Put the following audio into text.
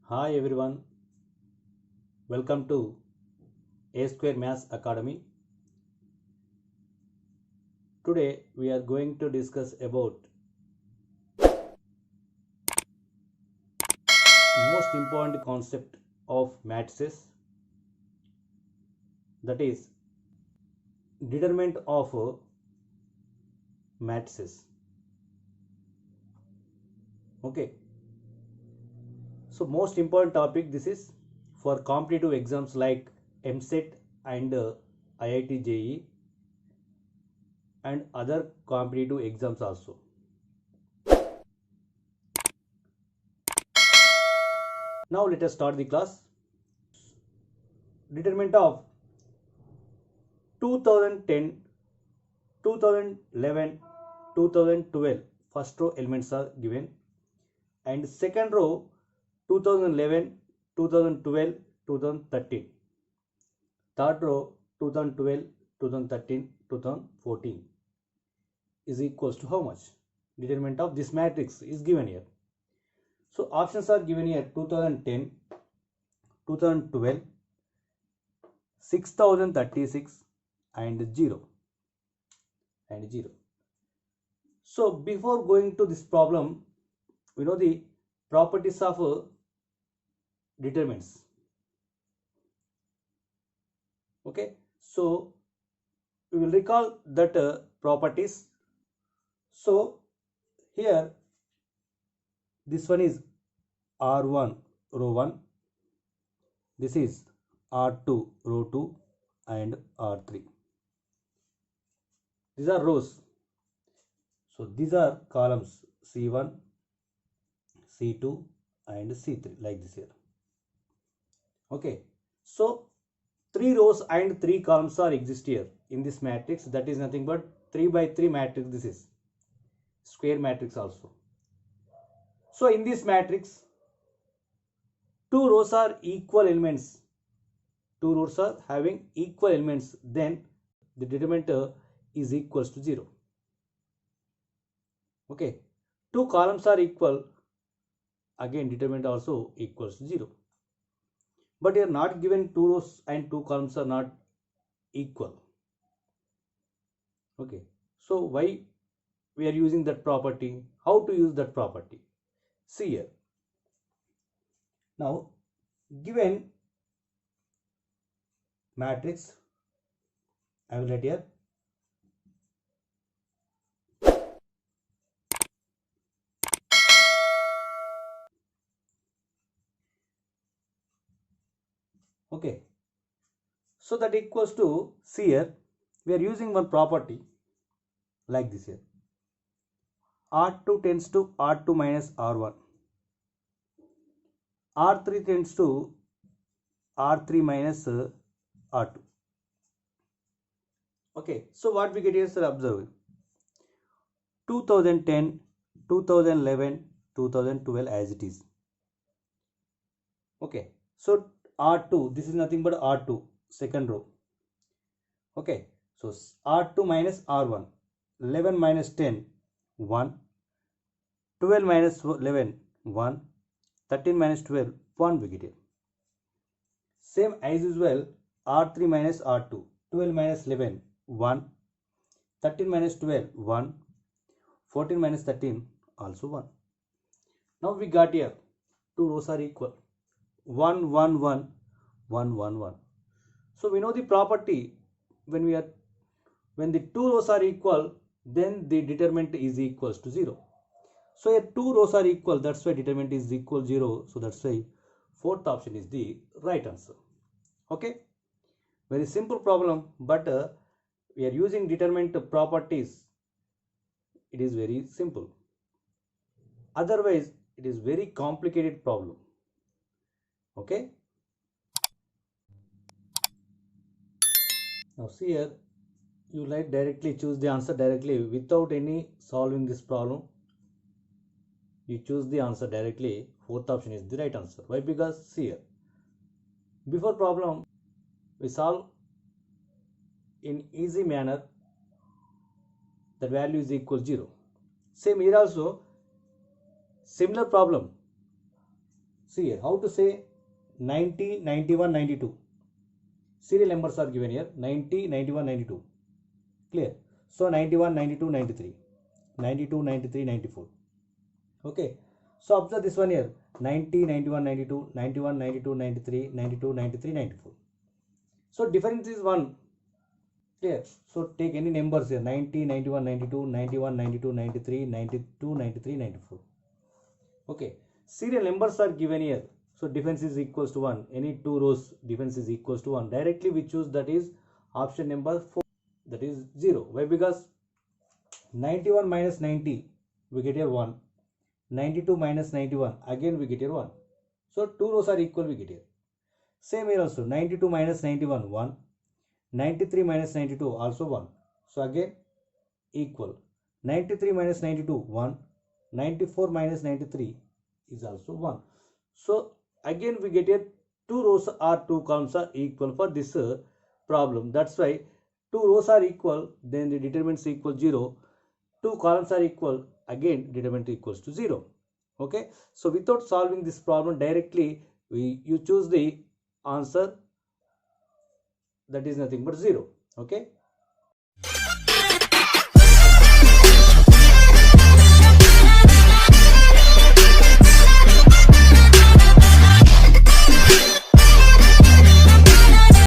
Hi everyone, welcome to A Square Maths Academy. Today we are going to discuss about most important concept of matrices, that is determinant of matrices. Okay, so most important topic this is for competitive exams like MSET and IIT JEE and other competitive exams also. Now let us start the class. Determinant of 2010, 2011, 2012 first row elements are given, and second row 2011, 2012, 2013, third row 2012, 2013, 2014 is equals to how much? Determinant of this matrix is given here. So options are given here: 2010, 2012, 6036 and 0 and 0. So before going to this problem, we know the properties of determinants. Okay, so we will recall that properties. So here this one is R1 row 1, this is R2 row 2 and R3. These are rows. So these are columns C1, C2 and C3 like this here. Okay, so 3 rows and 3 columns are exist here in this matrix. That is nothing but 3 by 3 matrix. This is square matrix also. So in this matrix, 2 rows are equal elements. 2 rows are having equal elements. Then the determinant is equals to 0. Okay. 2 columns are equal. Again, determinant also equals to 0. But here not given 2 rows and 2 columns are not equal. Okay. So why we are using that property? How to use that property? See here. Now, given matrix, I will write here okay, so that equals to, see here, we are using one property like this here. R2 tends to R2 minus R1. R3 tends to R3 minus R2. Okay, so what we get here, sir, observe 2010, 2011, 2012 as it is. Okay, so R2, this is nothing but R2, second row. Okay, so R2 minus R1, 11 minus 10, 1, 12 minus 11, 1, 13 minus 12, 1 we get here. Same as usual, R3 minus R2, 12 minus 11, 1, 13 minus 12, 1, 14 minus 13, also 1. Now we got here, 2 rows are equal, 1, 1, 1, 1, 1, 1. So we know the property, when the 2 rows are equal, then the determinant is equals to 0. So here 2 rows are equal, that's why determinant is equal 0. So that's why fourth option is the right answer. Okay, very simple problem, but we are using determinant properties. It is very simple. Otherwise, it is very complicated problem. Okay. Now see here, you like directly choose the answer directly without any solving this problem. You choose the answer directly. Fourth option is the right answer. Why? Because see here, before problem we solve in easy manner, the value is equal 0. Same here also, similar problem. See here, how to say 90, 91, 92. Serial numbers are given here, 90, 91, 92. Clear? So 91, 92, 93. 92, 93, 94. Okay. So observe this one here, 90, 91, 92, 91, 92, 93, 92, 93, 94. So difference is 1. Clear? So take any numbers here, 90, 91, 92, 91, 92, 93, 92, 93, 94. Okay. Serial numbers are given here. So difference is equals to 1. Any two rows difference is equals to 1. Directly we choose that is option number 4. That is 0. Why? Because 91 minus 90 we get here 1. 92 minus 91 again we get here 1. So two rows are equal we get here. Same here also, 92 minus 91 1. 93 minus 92 also 1. So again equal. 93 minus 92 1. 94 minus 93 is also 1. So again we get here two rows or two columns are equal for this problem. That's why two rows are equal, then the determinant is equal 0. Two columns are equal, again determinant equals to 0. Okay, so without solving this problem directly, you choose the answer, that is nothing but 0. Okay.